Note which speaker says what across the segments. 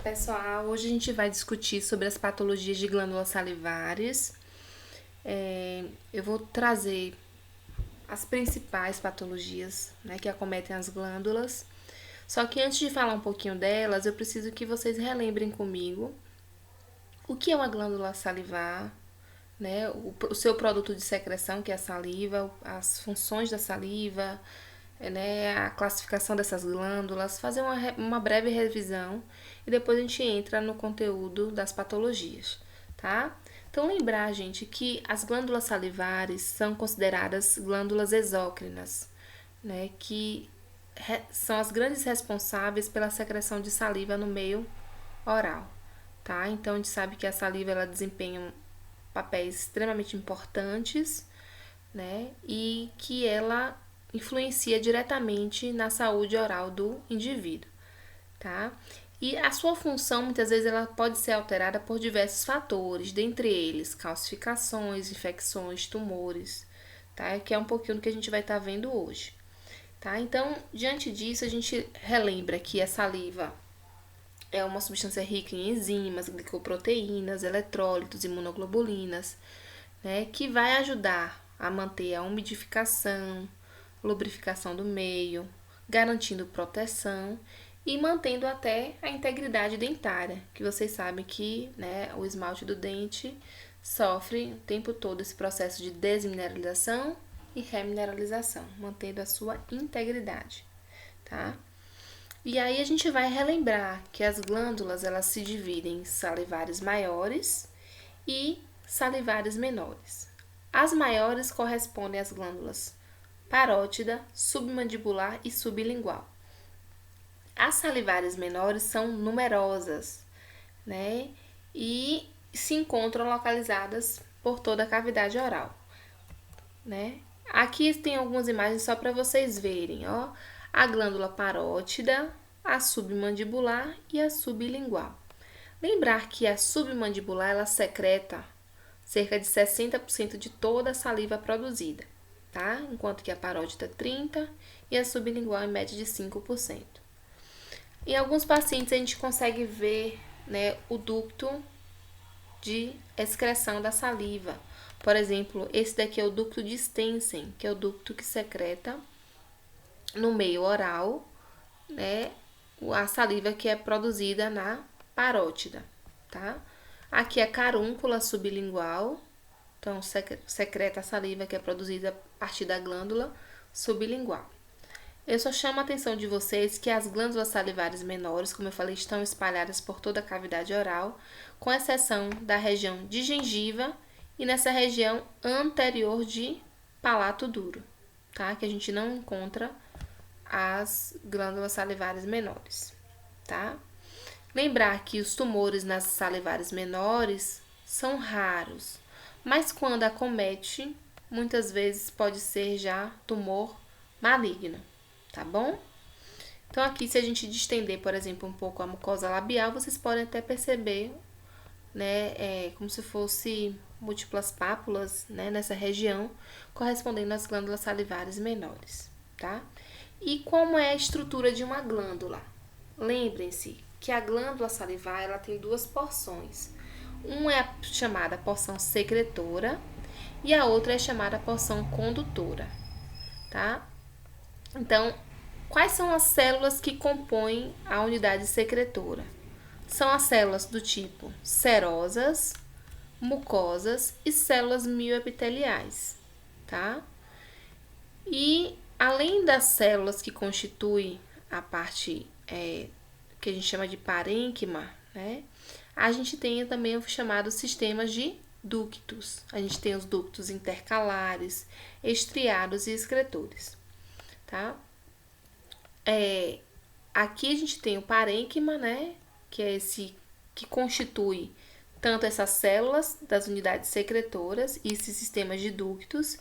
Speaker 1: pessoal, hoje a gente vai discutir sobre as patologias de glândulas salivares. Eu vou trazer as principais patologias, né, que acometem as glândulas. Só que antes de falar um pouquinho delas, eu preciso que vocês relembrem comigo o que é uma glândula salivar, né, o seu produto de secreção, que é a saliva, as funções da saliva, né, a classificação dessas glândulas, fazer uma breve revisão e depois a gente entra no conteúdo das patologias, tá? Então, lembrar, gente, que as glândulas salivares são consideradas glândulas exócrinas, né, que são as grandes responsáveis pela secreção de saliva no meio oral, tá? Então, a gente sabe que a saliva ela desempenha papéis extremamente importantes, né, e que ela influencia diretamente na saúde oral do indivíduo, tá? E a sua função, muitas vezes, ela pode ser alterada por diversos fatores, dentre eles calcificações, infecções, tumores, tá? Que é um pouquinho do que a gente vai estar vendo hoje, tá? Então, diante disso, a gente relembra que a saliva é uma substância rica em enzimas, glicoproteínas, eletrólitos, imunoglobulinas, né? Que vai ajudar a manter a umidificação, lubrificação do meio, garantindo proteção e mantendo até a integridade dentária, que vocês sabem que, né, o esmalte do dente sofre o tempo todo esse processo de desmineralização e remineralização, mantendo a sua integridade, tá? E aí a gente vai relembrar que as glândulas elas se dividem em salivares maiores e salivares menores. As maiores correspondem às glândulas parótida, submandibular e sublingual. As salivares menores são numerosas, né? E se encontram localizadas por toda a cavidade oral, né? Aqui tem algumas imagens só para vocês verem, ó. A glândula parótida, a submandibular e a sublingual. Lembrar que a submandibular ela secreta cerca de 60% de toda a saliva produzida, tá? Enquanto que a parótida 30% e a sublingual em média de 5%. Em alguns pacientes a gente consegue ver, né, o ducto de excreção da saliva. Por exemplo, esse daqui é o ducto de Stensen, que é o ducto que secreta no meio oral, né, a saliva que é produzida na parótida, tá? Aqui é a carúncula sublingual, então secreta a saliva que é produzida a partir da glândula sublingual. Eu só chamo a atenção de vocês que as glândulas salivares menores, como eu falei, estão espalhadas por toda a cavidade oral, com exceção da região de gengiva e nessa região anterior de palato duro, tá? Que a gente não encontra as glândulas salivares menores, tá? Lembrar que os tumores nas salivares menores são raros, mas quando acomete, muitas vezes pode ser já tumor maligno, tá bom? Então aqui, se a gente distender, por exemplo, um pouco a mucosa labial, vocês podem até perceber, né, como se fosse múltiplas pápulas, né, nessa região, correspondendo às glândulas salivares menores, tá? E como é a estrutura de uma glândula? Lembrem-se que a glândula salivar ela tem duas porções. Uma é a chamada porção secretora e a outra é chamada porção condutora, tá? Então, quais são as células que compõem a unidade secretora? São as células do tipo serosas, mucosas e células mioepiteliais, tá? E além das células que constituem a parte que a gente chama de parênquima, né? A gente tem também os chamados sistemas de ductos. A gente tem os ductos intercalares, estriados e excretores, tá? Aqui a gente tem o parênquima, né? Que é esse que constitui tanto essas células das unidades secretoras e esses sistemas de ductos,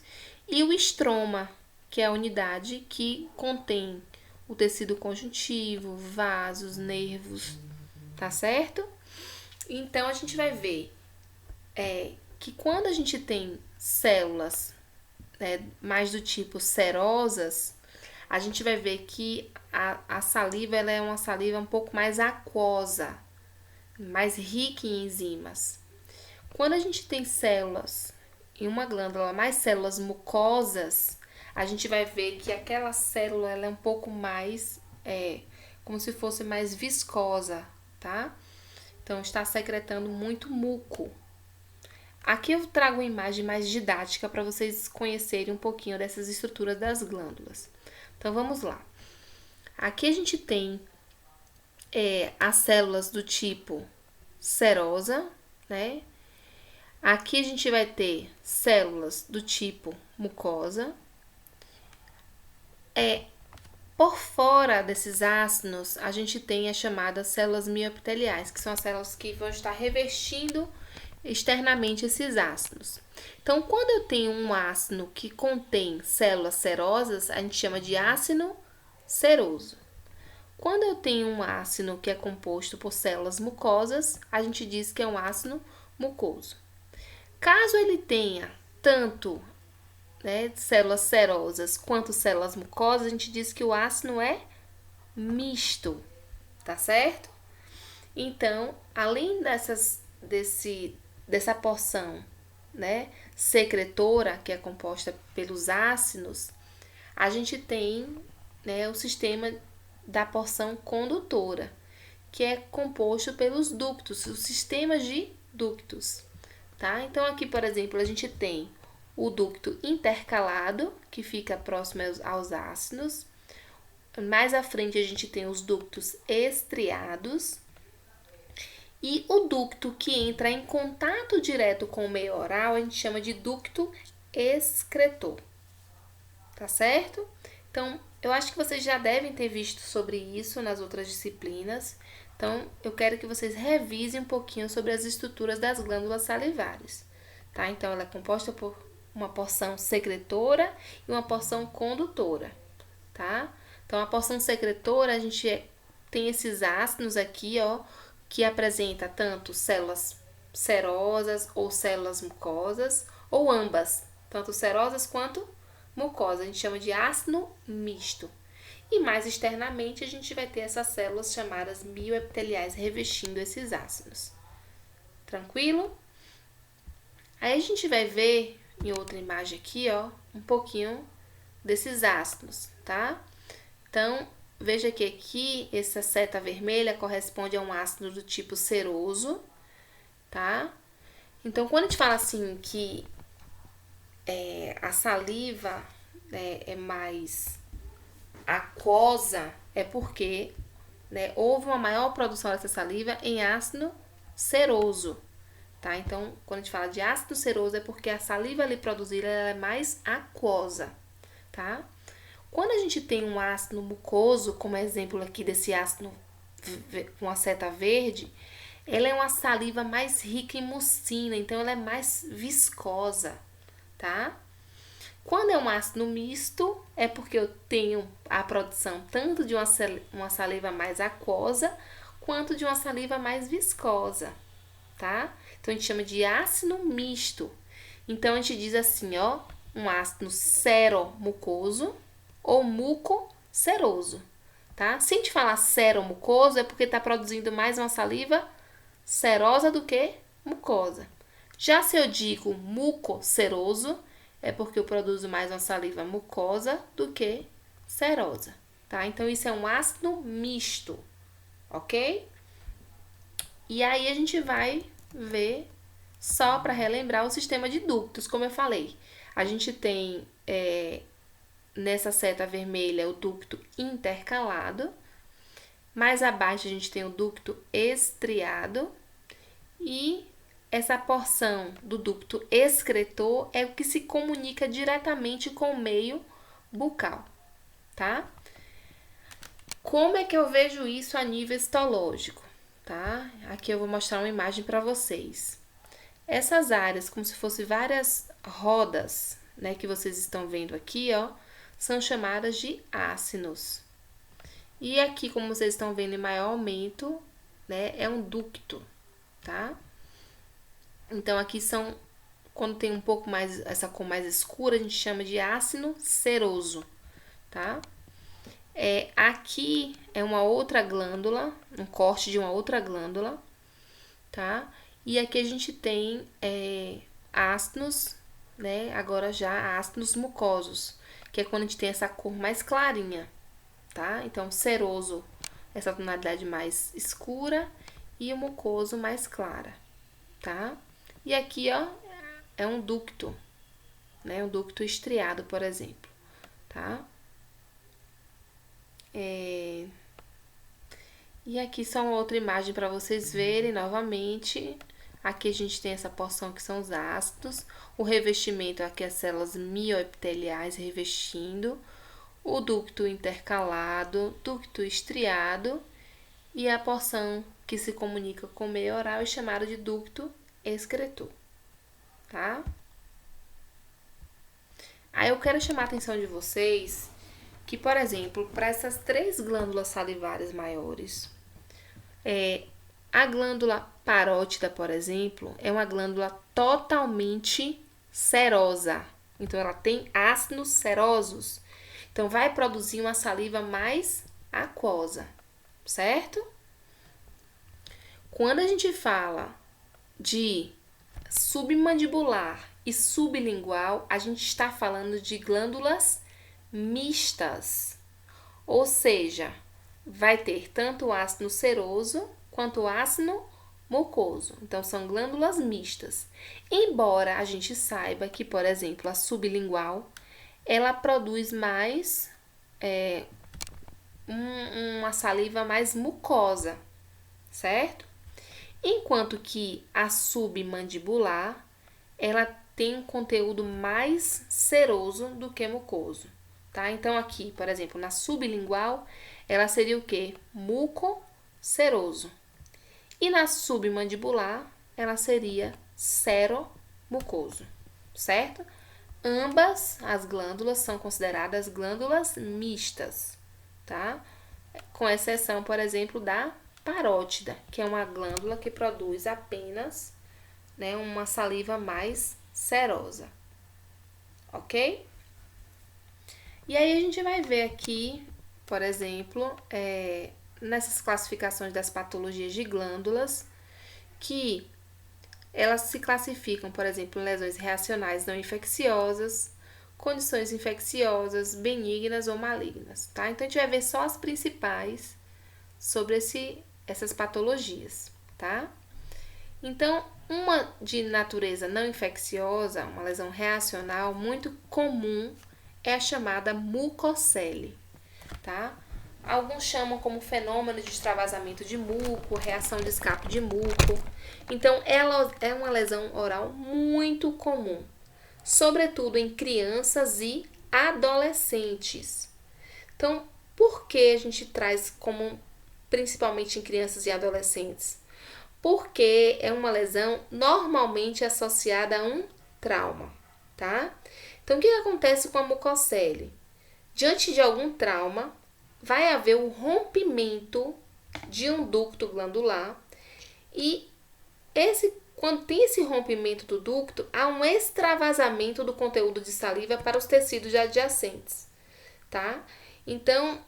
Speaker 1: e o estroma, que é a unidade que contém o tecido conjuntivo, vasos, nervos, tá certo? Então, a gente vai ver que quando a gente tem células mais do tipo serosas, a gente vai ver que a saliva ela é uma saliva um pouco mais aquosa, mais rica em enzimas. Quando a gente tem células em uma glândula, mais células mucosas, a gente vai ver que aquela célula ela é um pouco mais, como se fosse mais viscosa, tá? Então, está secretando muito muco. Aqui eu trago uma imagem mais didática para vocês conhecerem um pouquinho dessas estruturas das glândulas. Então, vamos lá. Aqui a gente tem as células do tipo serosa, né? Aqui a gente vai ter células do tipo mucosa. Por fora desses ácidos, a gente tem as chamadas células mioepiteliais, que são as células que vão estar revestindo externamente esses ácidos. Então, quando eu tenho um ácido que contém células serosas, a gente chama de ácido seroso. Quando eu tenho um ácido que é composto por células mucosas, a gente diz que é um ácido mucoso. Caso ele tenha tanto células serosas quanto células mucosas, a gente diz que o ácido é misto, tá certo? Então, além dessa porção, secretora, que é composta pelos ácidos, a gente tem, o sistema da porção condutora, que é composto pelos ductos, os sistemas de ductos, tá? Então, aqui, por exemplo, a gente tem o ducto intercalado, que fica próximo aos ácidos. Mais à frente, a gente tem os ductos estriados. E o ducto que entra em contato direto com o meio oral, a gente chama de ducto excretor. Tá certo? Então, eu acho que vocês já devem ter visto sobre isso nas outras disciplinas. Então, eu quero que vocês revisem um pouquinho sobre as estruturas das glândulas salivares. Tá? Então, ela é composta por uma porção secretora e uma porção condutora, tá? Então, a porção secretora, a gente tem esses ácidos aqui, que apresenta tanto células serosas ou células mucosas, ou ambas, tanto serosas quanto mucosas. A gente chama de ácido misto. E mais externamente, a gente vai ter essas células chamadas mioepiteliais revestindo esses ácidos. Tranquilo? Aí a gente vai ver em outra imagem aqui, um pouquinho desses ácidos, tá? Então, veja que aqui essa seta vermelha corresponde a um ácido do tipo seroso, tá? Então, quando a gente fala assim que a saliva é mais aquosa, é porque houve uma maior produção dessa saliva em ácido seroso. Tá? Então, quando a gente fala de ácido seroso, é porque a saliva ali produzida é mais aquosa, tá? Quando a gente tem um ácido mucoso, como exemplo aqui desse ácido com a seta verde, ela é uma saliva mais rica em mucina, então ela é mais viscosa, tá? Quando é um ácido misto, é porque eu tenho a produção tanto de uma saliva mais aquosa, quanto de uma saliva mais viscosa, tá? Então, a gente chama de ácido misto. Então, a gente diz assim, um ácido seromucoso ou mucoceroso, tá? Se a gente falar seromucoso, é porque está produzindo mais uma saliva serosa do que mucosa. Já se eu digo mucoceroso, é porque eu produzo mais uma saliva mucosa do que serosa, tá? Então, isso é um ácido misto, ok? E aí, a gente vai ver, só para relembrar, o sistema de ductos, como eu falei. A gente tem, nessa seta vermelha, o ducto intercalado. Mais abaixo, a gente tem o ducto estriado. E essa porção do ducto excretor é o que se comunica diretamente com o meio bucal, tá? Como é que eu vejo isso a nível histológico? Tá? Aqui eu vou mostrar uma imagem para vocês. Essas áreas, como se fossem várias rodas, que vocês estão vendo aqui, são chamadas de ácinos. E aqui, como vocês estão vendo em maior aumento, é um ducto, tá? Então, aqui quando tem um pouco mais, essa cor mais escura, a gente chama de ácido seroso, tá? Aqui é uma outra glândula, um corte de uma outra glândula. tá? E aqui a gente tem ácidos, né? Agora já ácidos mucosos, que é quando a gente tem essa cor mais clarinha, tá? Então, seroso, essa tonalidade mais escura e o mucoso mais clara, tá? E aqui, ó, é um ducto, né? Um ducto estriado, por exemplo, tá? E aqui são outra imagem para vocês verem novamente. Aqui a gente tem essa porção que são os ácidos, o revestimento aqui as células mioepiteliais revestindo, o ducto intercalado, ducto estriado e a porção que se comunica com o meio oral é chamada de ducto excretor, tá? Aí eu quero chamar a atenção de vocês que, por exemplo, para essas 3 glândulas salivares maiores, a glândula parótida, por exemplo, é uma glândula totalmente serosa. Então, ela tem ácidos serosos. Então, vai produzir uma saliva mais aquosa, certo? Quando a gente fala de submandibular e sublingual, a gente está falando de glândulas mistas. Ou seja, vai ter tanto o ácido seroso quanto o ácido mucoso. Então, são glândulas mistas. Embora a gente saiba que, por exemplo, a sublingual, ela produz mais uma saliva mais mucosa, certo? Enquanto que a submandibular, ela tem um conteúdo mais seroso do que mucoso, tá? Então, aqui, por exemplo, na sublingual, ela seria o quê? Mucoceroso. E na submandibular, ela seria seromucoso, certo? Ambas as glândulas são consideradas glândulas mistas, tá? Com exceção, por exemplo, da parótida, que é uma glândula que produz apenas, né, uma saliva mais serosa, ok? E aí a gente vai ver aqui, por exemplo, nessas classificações das patologias de glândulas, que elas se classificam, por exemplo, em lesões reacionais não infecciosas, condições infecciosas, benignas ou malignas, tá? Então, a gente vai ver só as principais sobre essas patologias, tá? Então, uma de natureza não infecciosa, uma lesão reacional muito comum, é a chamada mucocele, tá? Alguns chamam como fenômeno de extravasamento de muco, reação de escape de muco. Então, ela é uma lesão oral muito comum, sobretudo em crianças e adolescentes. Então, por que a gente traz como principalmente em crianças e adolescentes? Porque é uma lesão normalmente associada a um trauma, tá? Então, o que acontece com a mucocele? Diante de algum trauma, vai haver o rompimento de um ducto glandular e quando tem esse rompimento do ducto, há um extravasamento do conteúdo de saliva para os tecidos adjacentes, tá? Então,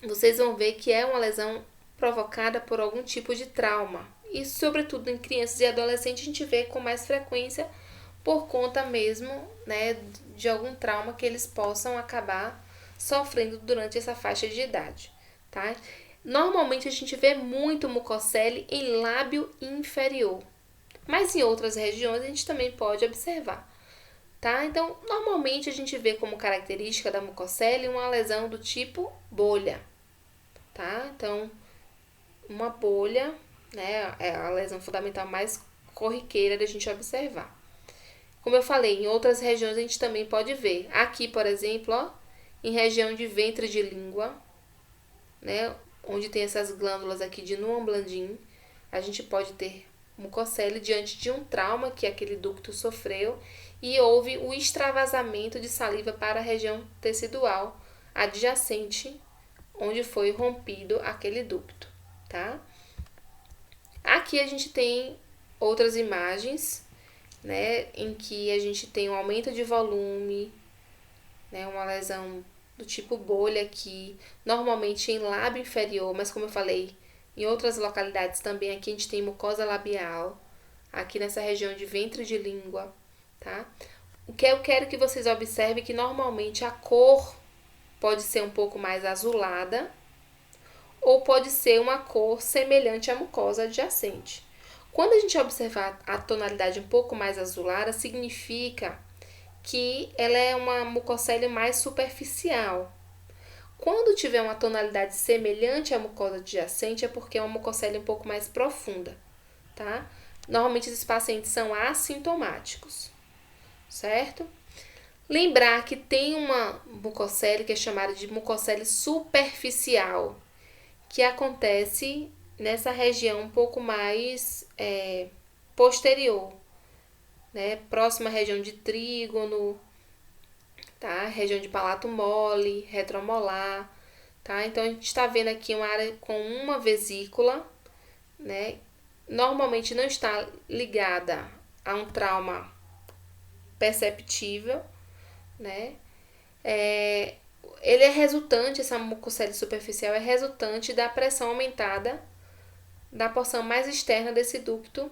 Speaker 1: vocês vão ver que é uma lesão provocada por algum tipo de trauma. E, sobretudo, em crianças e adolescentes, a gente vê com mais frequência por conta mesmo, né, de algum trauma que eles possam acabar sofrendo durante essa faixa de idade, tá? Normalmente, a gente vê muito mucocele em lábio inferior, mas em outras regiões a gente também pode observar, tá? Então, normalmente a gente vê como característica da mucocele uma lesão do tipo bolha, tá? Então, uma bolha, né, é a lesão fundamental mais corriqueira da gente observar. Como eu falei, em outras regiões a gente também pode ver. Aqui, por exemplo, ó, em região de ventre de língua, né, onde tem essas glândulas aqui de Nuon-Blandin, a gente pode ter mucocele diante de um trauma que aquele ducto sofreu e houve o extravasamento de saliva para a região tecidual adjacente, onde foi rompido aquele ducto, tá? Aqui a gente tem outras imagens, né, em que a gente tem um aumento de volume, né, uma lesão do tipo bolha aqui, normalmente em lábio inferior, mas como eu falei, Em outras localidades também, aqui a gente tem mucosa labial, aqui nessa região de ventre de língua, tá? O que eu quero que vocês observem é que normalmente a cor pode ser um pouco mais azulada ou pode ser uma cor semelhante à mucosa adjacente. Quando a gente observar a tonalidade um pouco mais azulada, significa que ela é uma mucocele mais superficial. Quando tiver uma tonalidade semelhante à mucosa adjacente, é porque é uma mucocele um pouco mais profunda, tá? Normalmente esses pacientes são assintomáticos, certo? Lembrar que tem uma mucocele que é chamada de mucocele superficial, que acontece nessa região um pouco mais posterior, né? Próxima à região de trígono, tá? Região de palato mole, retromolar, tá? Então a gente está vendo aqui uma área com uma vesícula, né? Normalmente não está ligada a um trauma perceptível, né? Ele é resultante, essa mucocele superficial é resultante da pressão aumentada da porção mais externa desse ducto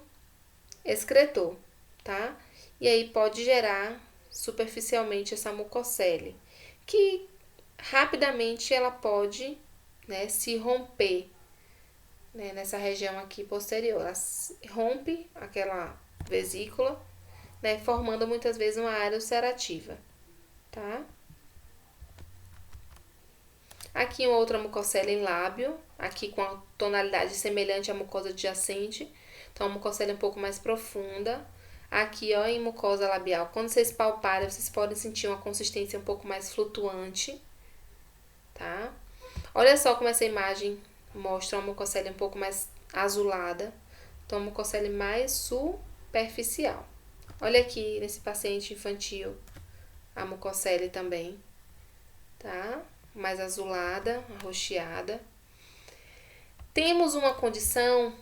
Speaker 1: excretor, tá? E aí pode gerar superficialmente essa mucocele, que rapidamente ela pode, né, se romper, né, nessa região aqui posterior. Ela rompe aquela vesícula, né, formando muitas vezes uma área ulcerativa, tá? Aqui uma outra mucocele em lábio, aqui com a tonalidade semelhante à mucosa adjacente. Então, a mucocele um pouco mais profunda. Aqui, ó, em mucosa labial. Quando vocês palparem, vocês podem sentir uma consistência um pouco mais flutuante, tá? Olha só como essa imagem mostra uma mucocele um pouco mais azulada. Então, uma mucocele mais superficial. Olha aqui nesse paciente infantil a mucocele também, tá? Mais azulada, arroxeada. Temos uma condição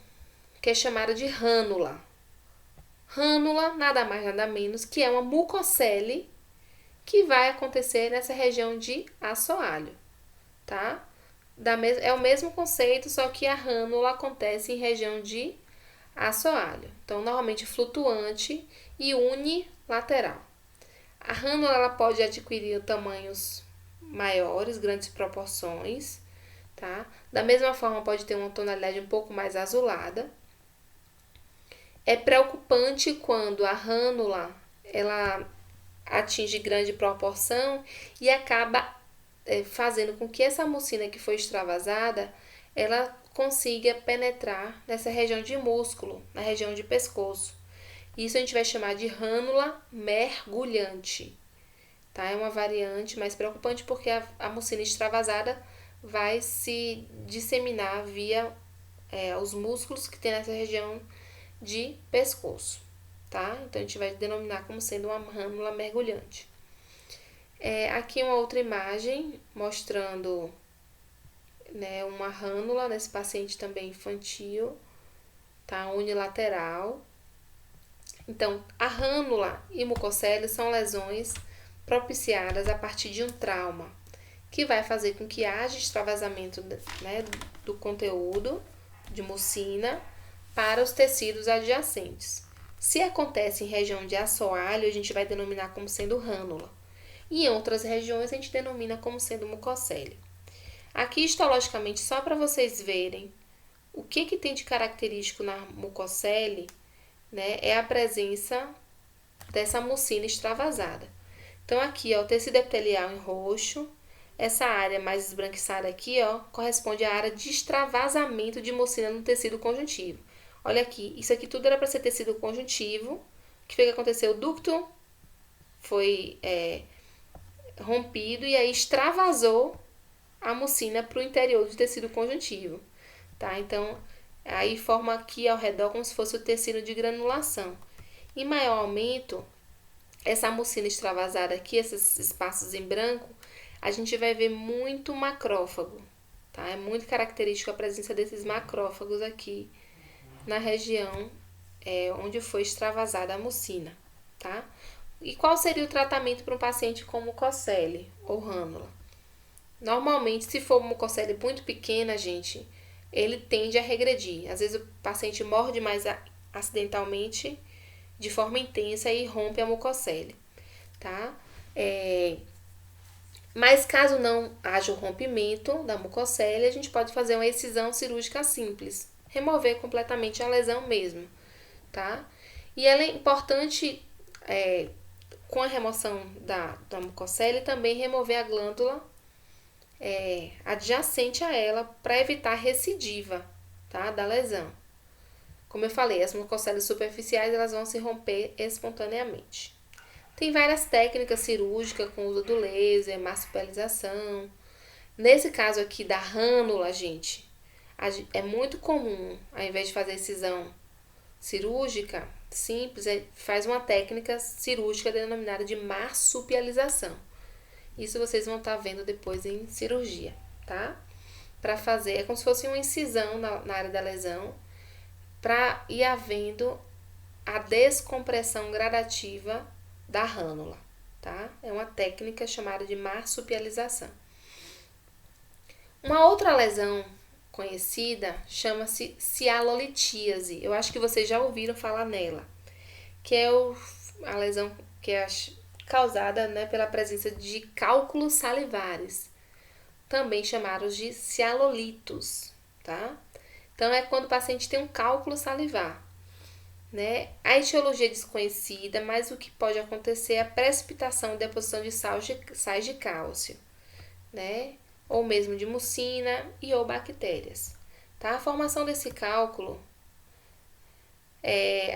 Speaker 1: que é chamada de rânula. Rânula, nada mais nada menos que é uma mucocele que vai acontecer nessa região de assoalho, tá? É o mesmo conceito, só que a rânula acontece em região de assoalho. Então, normalmente flutuante e unilateral. A rânula ela pode adquirir tamanhos maiores, grandes proporções, tá? Da mesma forma, pode ter uma tonalidade um pouco mais azulada. É preocupante quando a rânula ela atinge grande proporção e acaba fazendo com que essa mucina que foi extravasada, ela consiga penetrar nessa região de músculo, na região de pescoço. Isso a gente vai chamar de rânula mergulhante. Tá? É uma variante mais preocupante porque a mucina extravasada vai se disseminar via os músculos que tem nessa região de pescoço, tá? Então, a gente vai denominar como sendo uma rânula mergulhante. Aqui uma outra imagem mostrando, né, uma rânula nesse paciente também infantil, tá? Unilateral. Então, a rânula e mucocele são lesões propiciadas a partir de um trauma, que vai fazer com que haja extravasamento, né, do conteúdo de mucina para os tecidos adjacentes. Se acontece em região de assoalho, a gente vai denominar como sendo rânula. E em outras regiões, a gente denomina como sendo mucocele. Aqui, histologicamente, só para vocês verem o que tem de característico na mucocele, né, é a presença dessa mucina extravasada. Então, aqui, ó, o tecido epitelial em roxo, essa área mais esbranquiçada aqui, ó, corresponde à área de extravasamento de mucina no tecido conjuntivo. Olha aqui, isso aqui tudo era para ser tecido conjuntivo. O que foi que aconteceu? O ducto foi rompido e aí extravasou a mucina para o interior do tecido conjuntivo, tá? Então, aí forma aqui ao redor como se fosse o tecido de granulação. Em maior aumento, essa mucina extravasada aqui, esses espaços em branco, a gente vai ver muito macrófago, tá? É muito característico a presença desses macrófagos aqui na região onde foi extravasada a mucina, tá? E qual seria o tratamento para um paciente com mucocele ou rânula? Normalmente, se for mucocele muito pequena, gente, ele tende a regredir. Às vezes o paciente morde mais acidentalmente, de forma intensa, e rompe a mucocele, tá? Mas caso não haja o rompimento da mucocele, a gente pode fazer uma excisão cirúrgica simples, remover completamente a lesão mesmo, tá? E ela é importante, com a remoção da mucocele, também remover a glândula adjacente a ela para evitar a recidiva, tá, da lesão. Como eu falei, as mucoceles superficiais elas vão se romper espontaneamente. Tem várias técnicas cirúrgicas com o uso do laser, marsupialização. Nesse caso aqui da rânula, gente, é muito comum, ao invés de fazer excisão cirúrgica simples, faz uma técnica cirúrgica denominada de marsupialização. Isso vocês vão estar vendo depois em cirurgia, tá? Para fazer, é como se fosse uma incisão na área da lesão, para ir havendo a descompressão gradativa da rânula, tá? É uma técnica chamada de marsupialização. Uma outra lesão conhecida chama-se cialolitíase. Eu acho que vocês já ouviram falar nela, que é a lesão que é causada, né, pela presença de cálculos salivares, também chamados de cialolitos, tá? Então, é quando o paciente tem um cálculo salivar, né? A etiologia é desconhecida, mas o que pode acontecer é a precipitação e deposição de sais de cálcio, né? Ou mesmo de mucina e ou bactérias, tá? A formação desse cálculo,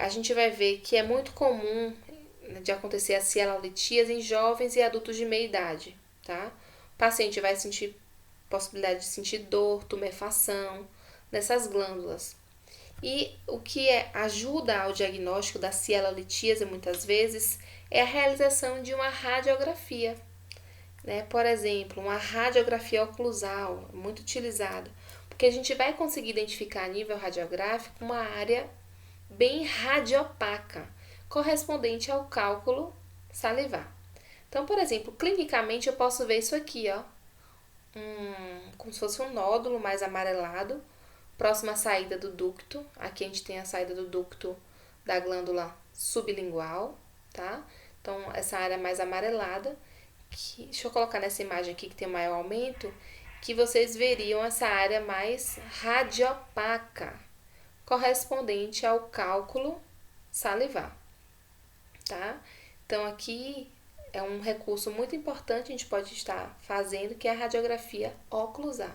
Speaker 1: a gente vai ver que é muito comum de acontecer a cialolitíase em jovens e adultos de meia idade, tá? O paciente vai sentir possibilidade de sentir dor, tumefação nessas glândulas. E o que ajuda ao diagnóstico da cialolitíase muitas vezes é a realização de uma radiografia, né? Por exemplo, uma radiografia oclusal, muito utilizada, porque a gente vai conseguir identificar a nível radiográfico uma área bem radiopaca, correspondente ao cálculo salivar. Então, por exemplo, clinicamente eu posso ver isso aqui, ó, como se fosse um nódulo mais amarelado, próximo à saída do ducto. Aqui a gente tem a saída do ducto da glândula sublingual, tá? Então, essa área mais amarelada, deixa eu colocar nessa imagem aqui que tem maior aumento, que vocês veriam essa área mais radiopaca, correspondente ao cálculo salivar, tá? Então, aqui é um recurso muito importante, a gente pode estar fazendo, que é a radiografia oclusal,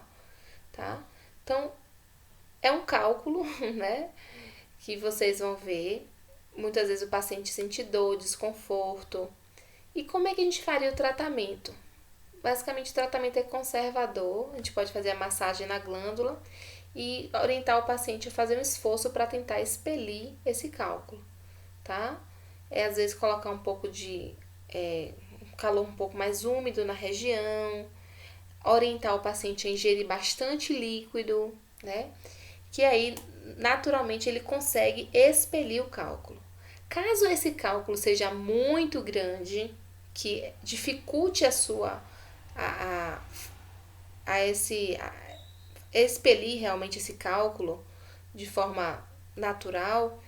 Speaker 1: tá? Então, é um cálculo, né, que vocês vão ver. Muitas vezes o paciente sente dor, desconforto. E como é que a gente faria o tratamento? Basicamente, o tratamento é conservador. A gente pode fazer a massagem na glândula e orientar o paciente a fazer um esforço para tentar expelir esse cálculo, tá? Às vezes colocar um pouco de calor um pouco mais úmido na região, orientar o paciente a ingerir bastante líquido, né? Que aí, naturalmente, ele consegue expelir o cálculo. Caso esse cálculo seja muito grande, que dificulte expelir realmente esse cálculo de forma natural,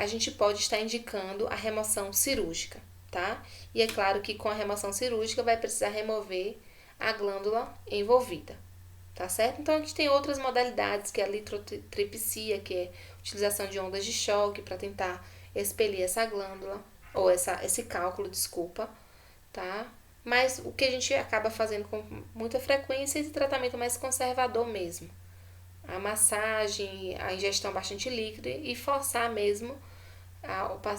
Speaker 1: a gente pode estar indicando a remoção cirúrgica, tá? E é claro que com a remoção cirúrgica vai precisar remover a glândula envolvida, tá certo? Então, a gente tem outras modalidades, que é a litrotripsia, que é a utilização de ondas de choque para tentar expelir essa glândula, ou esse cálculo, desculpa, tá? Mas o que a gente acaba fazendo com muita frequência é esse tratamento mais conservador mesmo. A massagem, a ingestão bastante líquida e forçar mesmo,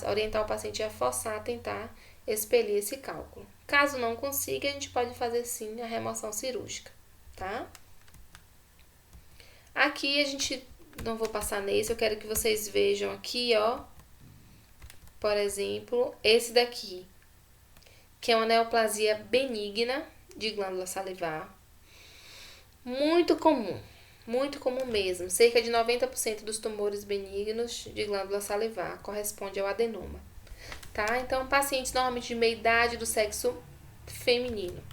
Speaker 1: orientar o paciente a forçar, a tentar expelir esse cálculo. Caso não consiga, a gente pode fazer sim a remoção cirúrgica, tá? Aqui a gente, não vou passar nesse, eu quero que vocês vejam aqui, ó, por exemplo, esse daqui, que é uma neoplasia benigna de glândula salivar, muito comum mesmo. Cerca de 90% dos tumores benignos de glândula salivar corresponde ao adenoma, tá? Então, pacientes normalmente de meia idade do sexo feminino.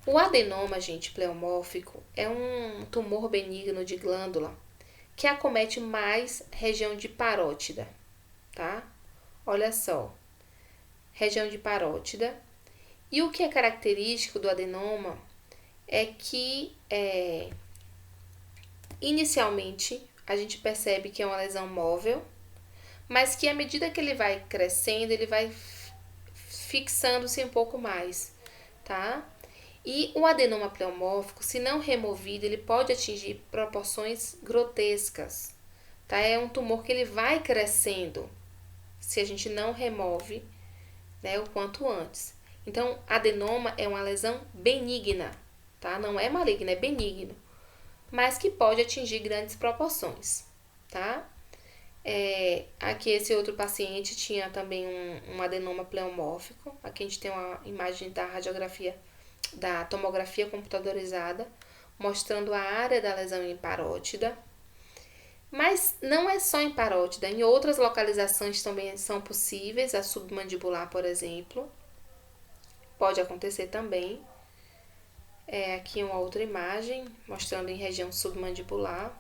Speaker 1: O adenoma, gente, pleomórfico é um tumor benigno de glândula que acomete mais região de parótida, tá? Olha só, região de parótida. E o que é característico do adenoma é que, inicialmente, a gente percebe que é uma lesão móvel, mas que à medida que ele vai crescendo, ele vai fixando-se um pouco mais, tá? E o adenoma pleomórfico, se não removido, ele pode atingir proporções grotescas, tá? É um tumor que ele vai crescendo se a gente não remove, né, o quanto antes. Então, adenoma é uma lesão benigna, tá? Não é maligna, é benigno, mas que pode atingir grandes proporções, tá? Aqui esse outro paciente tinha também um adenoma pleomórfico. Aqui a gente tem uma imagem da radiografia, da tomografia computadorizada, mostrando a área da lesão em parótida. Mas não é só em parótida, em outras localizações também são possíveis, a submandibular, por exemplo, pode acontecer também. Aqui uma outra imagem, mostrando em região submandibular.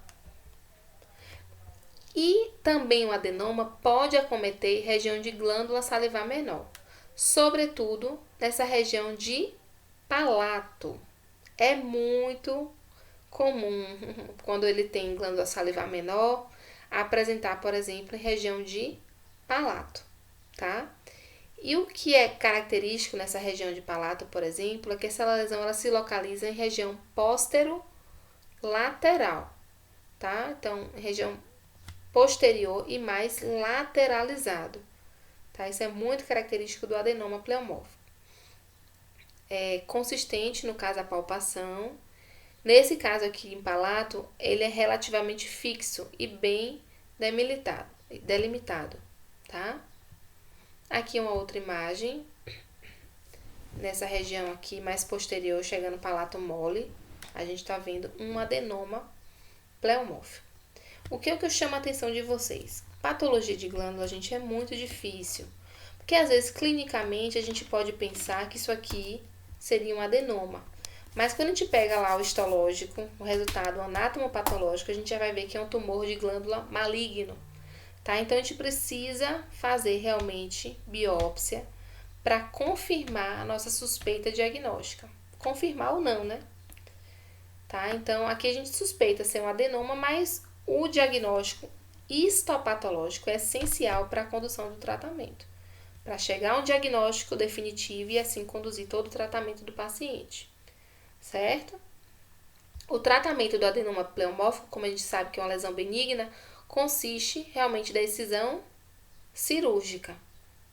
Speaker 1: E também o adenoma pode acometer região de glândula salivar menor, sobretudo nessa região de palato. É muito comum, quando ele tem glândula salivar menor, apresentar, por exemplo, em região de palato, tá? E o que é característico nessa região de palato, por exemplo, é que essa lesão ela se localiza em região posterolateral, tá? Então, região posterior e mais lateralizado, tá? Isso é muito característico do adenoma pleomórfico. É consistente, no caso, a palpação. Nesse caso aqui em palato, ele é relativamente fixo e bem delimitado, tá? Aqui uma outra imagem, nessa região aqui mais posterior, chegando no palato mole, a gente tá vendo um adenoma pleomórfico. O que eu chamo a atenção de vocês? Patologia de glândula, gente, é muito difícil. Porque às vezes, clinicamente, a gente pode pensar que isso aqui seria um adenoma. Mas quando a gente pega lá o histológico, o resultado anatomopatológico, a gente já vai ver que é um tumor de glândula maligno, tá? Então, a gente precisa fazer realmente biópsia para confirmar a nossa suspeita diagnóstica. Confirmar ou não, né? Tá? Então, aqui a gente suspeita ser um adenoma, mas o diagnóstico histopatológico é essencial para a condução do tratamento, para chegar a um diagnóstico definitivo e assim conduzir todo o tratamento do paciente, certo? O tratamento do adenoma pleomórfico, como a gente sabe que é uma lesão benigna, consiste realmente da excisão cirúrgica,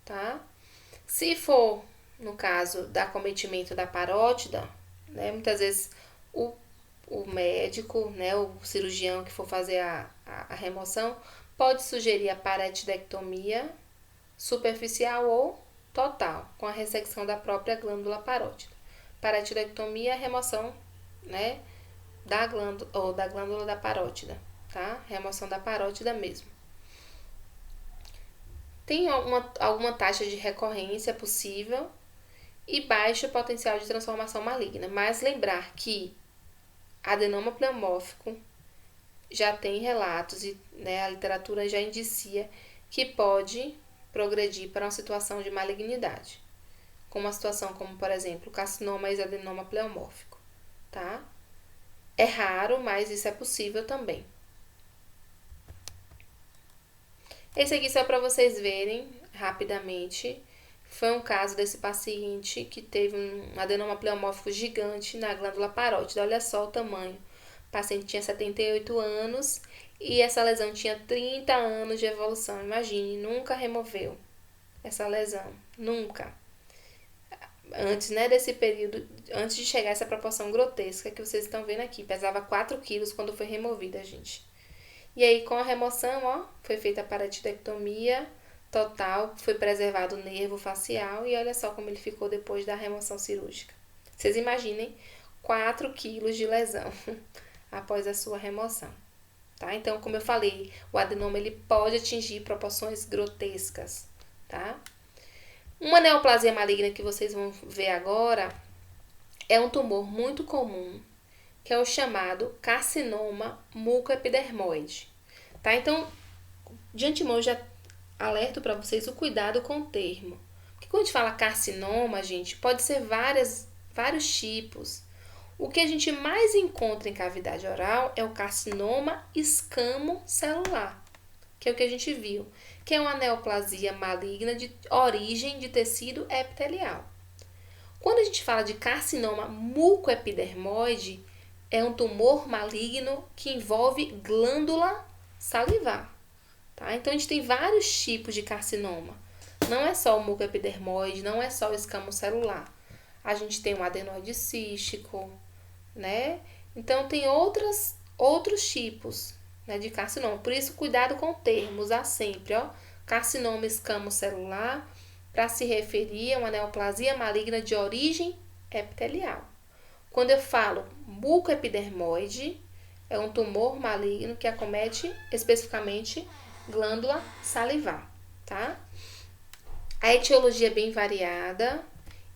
Speaker 1: tá? Se for, no caso do acometimento da parótida, né, muitas vezes o médico, né, o cirurgião que for fazer a remoção, pode sugerir a paretidectomia superficial ou total, com a ressecção da própria glândula parótida. Paretidectomia é a remoção, né, da glândula da parótida, tá? Remoção da parótida mesmo. Tem alguma taxa de recorrência possível e baixo potencial de transformação maligna, mas lembrar que adenoma pleomórfico já tem relatos e, né, a literatura já indicia que pode progredir para uma situação de malignidade, como uma situação como, por exemplo, carcinoma e adenoma pleomórfico, tá? É raro, mas isso é possível também. Esse aqui só para vocês verem rapidamente. Foi um caso desse paciente que teve um adenoma pleomórfico gigante na glândula parótida. Olha só o tamanho. O paciente tinha 78 anos e essa lesão tinha 30 anos de evolução. Imagine, nunca removeu essa lesão. Nunca. Antes, né, desse período, antes de chegar a essa proporção grotesca que vocês estão vendo aqui. Pesava 4 quilos quando foi removida, gente. E aí, com a remoção, ó, foi feita a paretidectomia total, foi preservado o nervo facial e olha só como ele ficou depois da remoção cirúrgica. Vocês imaginem 4 quilos de lesão após a sua remoção, tá? Então, como eu falei, o adenoma ele pode atingir proporções grotescas, tá? Uma neoplasia maligna que vocês vão ver agora é um tumor muito comum, que é o chamado carcinoma mucoepidermoide, tá? Então, de antemão, eu já alerto para vocês o cuidado com o termo. Porque quando a gente fala carcinoma, gente, pode ser vários tipos. O que a gente mais encontra em cavidade oral é o carcinoma escamocelular, que é o que a gente viu, que é uma neoplasia maligna de origem de tecido epitelial. Quando a gente fala de carcinoma mucoepidermoide, é um tumor maligno que envolve glândula salivar. Tá? Então, a gente tem vários tipos de carcinoma. Não é só o mucoepidermoide, não é só o escamocelular. A gente tem o adenoide cístico, né? Então, tem outros tipos, né, de carcinoma. Por isso, cuidado com o termo, usar sempre, ó, carcinoma escamocelular, para se referir a uma neoplasia maligna de origem epitelial. Quando eu falo mucoepidermoide, é um tumor maligno que acomete especificamente glândula salivar, tá? A etiologia é bem variada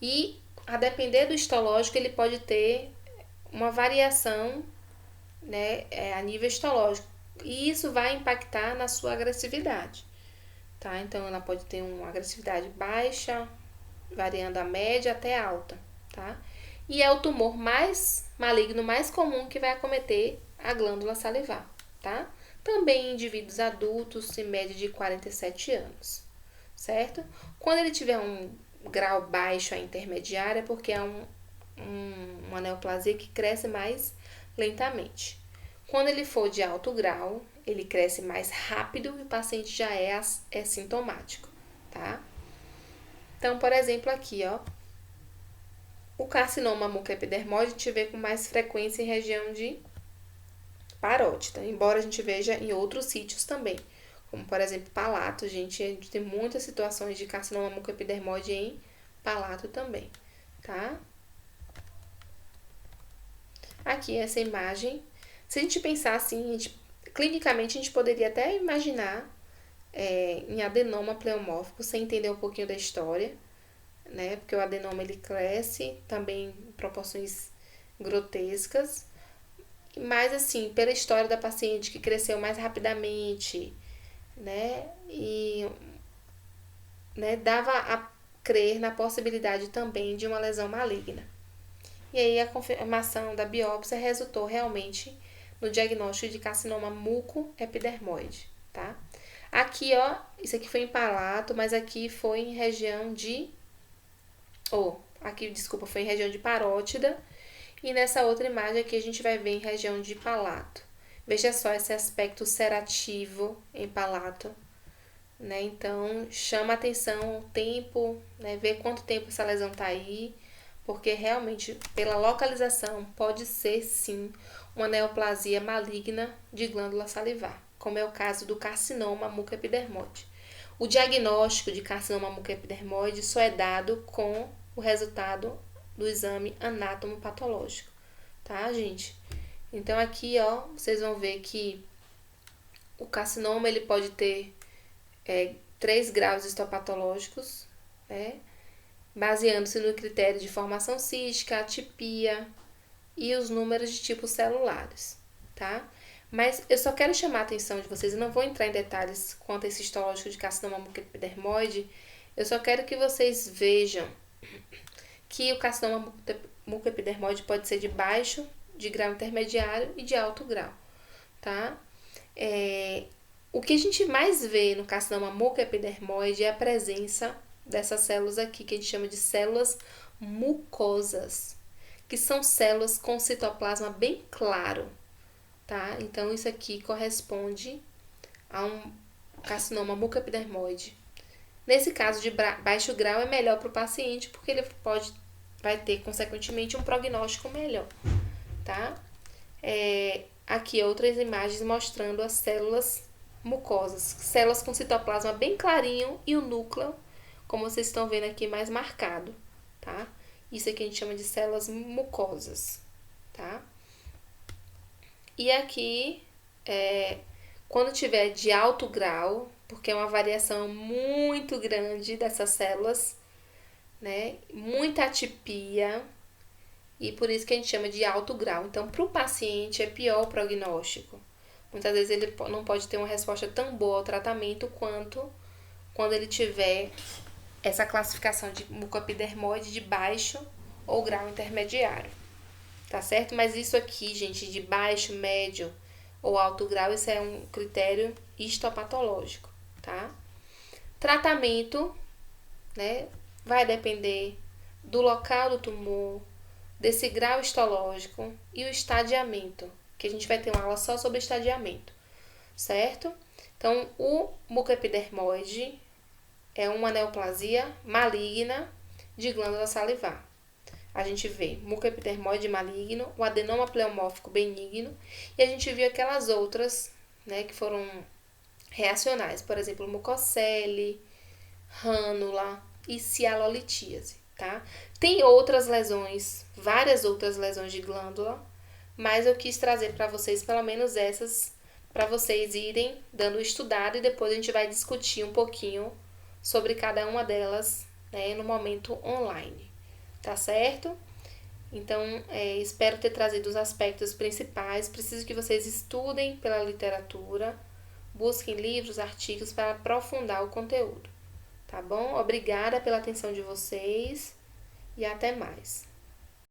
Speaker 1: e, a depender do histológico, ele pode ter uma variação, né, a nível histológico. E isso vai impactar na sua agressividade, tá? Então, ela pode ter uma agressividade baixa, variando a média até alta, tá? E é o tumor mais maligno, mais comum que vai acometer a glândula salivar, tá? Também em indivíduos adultos, em média de 47 anos, certo? Quando ele tiver um grau baixo a intermediário, é porque é uma neoplasia que cresce mais lentamente. Quando ele for de alto grau, ele cresce mais rápido e o paciente já é sintomático, tá? Então, por exemplo, aqui, ó, o carcinoma mucoepidermoide a gente vê com mais frequência em região de parótida, embora a gente veja em outros sítios também, como por exemplo palato, a gente tem muitas situações de carcinoma mucoepidermoide em palato também, tá? Aqui essa imagem, se a gente pensar assim, clinicamente a gente poderia até imaginar em adenoma pleomórfico, sem entender um pouquinho da história, né? Porque o adenoma ele cresce também em proporções grotescas, mas assim, pela história da paciente que cresceu mais rapidamente, né? E, né, dava a crer na possibilidade também de uma lesão maligna. E aí a confirmação da biópsia resultou realmente no diagnóstico de carcinoma mucoepidermoide, tá? Aqui, ó, isso aqui foi em palato, mas aqui foi em região de foi em região de parótida. E nessa outra imagem aqui a gente vai ver em região de palato. Veja só esse aspecto serativo em palato, né? Então, chama atenção o tempo, né? Ver quanto tempo essa lesão tá aí, porque realmente, pela localização, pode ser sim uma neoplasia maligna de glândula salivar, como é o caso do carcinoma mucoepidermoide. O diagnóstico de carcinoma mucoepidermoide só é dado com o resultado do exame anatomopatológico, tá, gente? Então, aqui, ó, vocês vão ver que o carcinoma, ele pode ter 3 graus histopatológicos, né? Baseando-se no critério de formação cística, atipia e os números de tipos celulares, tá? Mas eu só quero chamar a atenção de vocês, eu não vou entrar em detalhes quanto a esse histológico de carcinoma mucoepidermoide, eu só quero que vocês vejam que o carcinoma mucoepidermoide pode ser de baixo, de grau intermediário e de alto grau, tá? O que a gente mais vê no carcinoma mucoepidermoide é a presença dessas células aqui, que a gente chama de células mucosas, que são células com citoplasma bem claro, tá? Então, isso aqui corresponde a um carcinoma mucoepidermoide. Nesse caso de baixo grau, é melhor para o paciente, porque ele vai ter, consequentemente, um prognóstico melhor, tá? Aqui outras imagens mostrando as células mucosas, células com citoplasma bem clarinho e o núcleo, como vocês estão vendo aqui, mais marcado, tá? Isso aqui a gente chama de células mucosas, tá? E aqui, quando tiver de alto grau, porque é uma variação muito grande dessas células, né? Muita atipia e por isso que a gente chama de alto grau. Então, para o paciente é pior o prognóstico. Muitas vezes ele não pode ter uma resposta tão boa ao tratamento quanto quando ele tiver essa classificação de mucoepidermoide de baixo ou grau intermediário. Tá certo? Mas isso aqui, gente, de baixo, médio ou alto grau, isso é um critério histopatológico, tá? Tratamento, né, vai depender do local do tumor, desse grau histológico e o estadiamento, que a gente vai ter uma aula só sobre estadiamento, certo? Então, o mucoepidermoide é uma neoplasia maligna de glândula salivar. A gente vê mucoepidermoide maligno, o adenoma pleomórfico benigno e a gente vê aquelas outras, né, que foram reacionais, por exemplo, mucocele, rânula e cialolitíase, tá? Tem outras lesões, várias outras lesões de glândula, mas eu quis trazer para vocês pelo menos essas, para vocês irem dando estudado e depois a gente vai discutir um pouquinho sobre cada uma delas, né, no momento online, tá certo? Então, espero ter trazido os aspectos principais. Preciso que vocês estudem pela literatura, busquem livros, artigos para aprofundar o conteúdo, tá bom? Obrigada pela atenção de vocês e até mais.